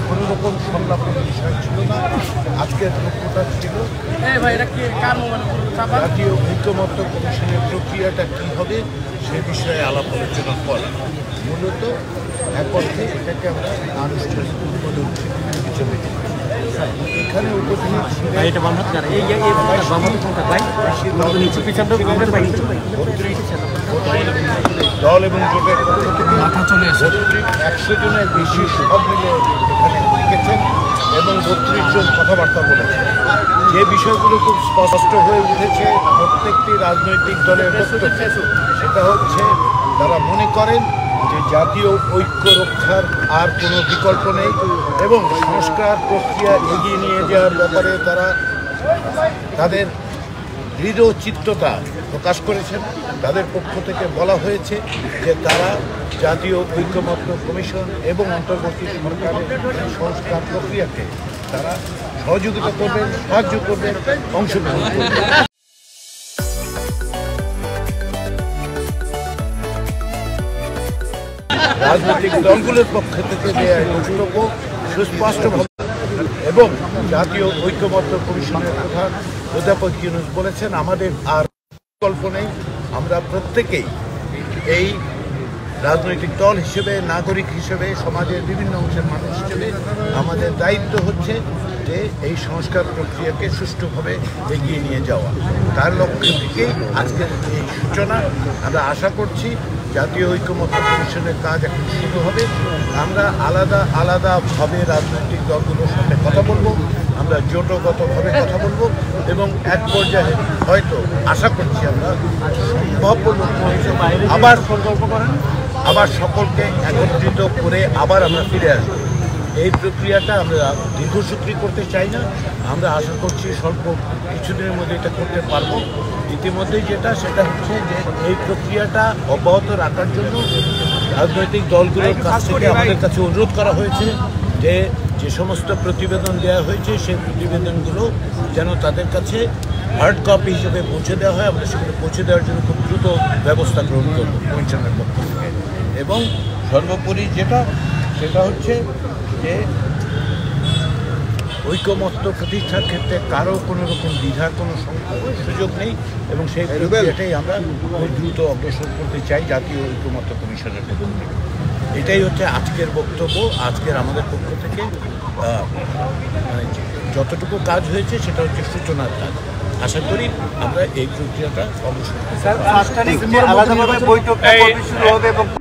কোনো রকম সংলাপের বিষয় ছিল না। আজকের লক্ষ্যটা ছিল জাতীয় ঐকমত্য কমিশনের প্রক্রিয়াটা কী হবে সে বিষয়ে আলাপ আলোচনা করা। মূলত এক অর্থে এটাকে আমরা আনুষ্ঠানিক উদ্বোধন হিসেবে এখানে উপস্থিত দল এবং জোটের পক্ষ থেকে 100 জনের বেশি সব মিলে এখানে লিখেছেন এবং 32 জন কথাবার্তা বলেছেন। যে বিষয়গুলো খুব স্পষ্ট হয়ে উঠেছে প্রত্যেকটি রাজনৈতিক দলের বক্তব্যে, সেটা হচ্ছে তারা মনে করেন যে জাতীয় ঐক্য রক্ষার আর কোনো বিকল্প নেই এবং সংস্কার প্রক্রিয়া এগিয়ে নিয়ে যাওয়ার ব্যাপারে তারা তাদের দৃঢ় চিত্ততা প্রকাশ করেছেন। তাদের পক্ষ থেকে বলা হয়েছে যে তারা জাতীয় ঐকমত্য কমিশন এবং অন্তর্বর্তী সরকারের সংস্কার প্রক্রিয়াকে তারা সহযোগিতা করবেন, সাহায্য করবেন, অংশগ্রহণ করবেন। রাজনৈতিক দলগুলোর পক্ষ থেকে দেওয়া বক্তব্য সুস্পষ্টভাবে এবং জাতীয় ঐকমত্য কমিশনের প্রধান অধ্যাপক ইউনূস বলেছেন আমাদের আর বিকল্প নেই। আমরা প্রত্যেকেই এই রাজনৈতিক দল হিসেবে, নাগরিক হিসেবে, সমাজের বিভিন্ন অংশের মানুষ হিসেবে আমাদের দায়িত্ব হচ্ছে যে এই সংস্কার প্রক্রিয়াকে সুষ্ঠুভাবে এগিয়ে নিয়ে যাওয়া। তার লক্ষ্য থেকেই আজকের এই সূচনা। আমরা আশা করছি জাতীয় ঐকমত্য কমিশনের কাজ এখন শুরু হবে। আমরা আলাদা আলাদাভাবে রাজনৈতিক দলগুলোর সাথে কথা বলবো, আমরা জোটগতভাবে কথা বলবো এবং এক পর্যায়ে হয়তো আশা করছি আমরা সম্ভাব্য আবার সকলকে একত্রিত করে আবার আমরা ফিরে আসবো। এই প্রক্রিয়াটা আমরা দীর্ঘসূত্রী করতে চাই না। আমরা আশা করছি স্বল্প কিছুদিনের মধ্যে এটা করতে পারবো। ইতিমধ্যেই সেটা হচ্ছে যে এই প্রক্রিয়াটা অব্যাহত রাখার জন্য রাজনৈতিক দলগুলোর কাছ থেকে আমাদের কাছে অনুরোধ করা হয়েছে যে যে সমস্ত প্রতিবেদন দেওয়া হয়েছে সেই প্রতিবেদনগুলো যেন তাদের কাছে হার্ড কপি হিসেবে পৌঁছে দেওয়া হয়। আমরা সেখানে পৌঁছে দেওয়ার জন্য খুব দ্রুত ব্যবস্থা গ্রহণ করব কমিশনের পক্ষ থেকে। এবং সর্বোপরি সেটা হচ্ছে যে ঐকমত্য প্রতিষ্ঠার ক্ষেত্রে কারো কোনো রকম দ্বিধার কোনো সুযোগ নেই এবং সেই প্রক্রিয়াটাই আমরা খুব দ্রুত অগ্রসর করতে চাই জাতীয় ঐকমত্য কমিশনের পক্ষ থেকে। এটাই হচ্ছে আজকের বক্তব্য। আজকের আমাদের পক্ষ থেকে মানে যতটুকু কাজ হয়েছে সেটা হচ্ছে সূচনার কাজ। আশা করি আমরা এই প্রক্রিয়াটা অগ্রসর করতে পারব।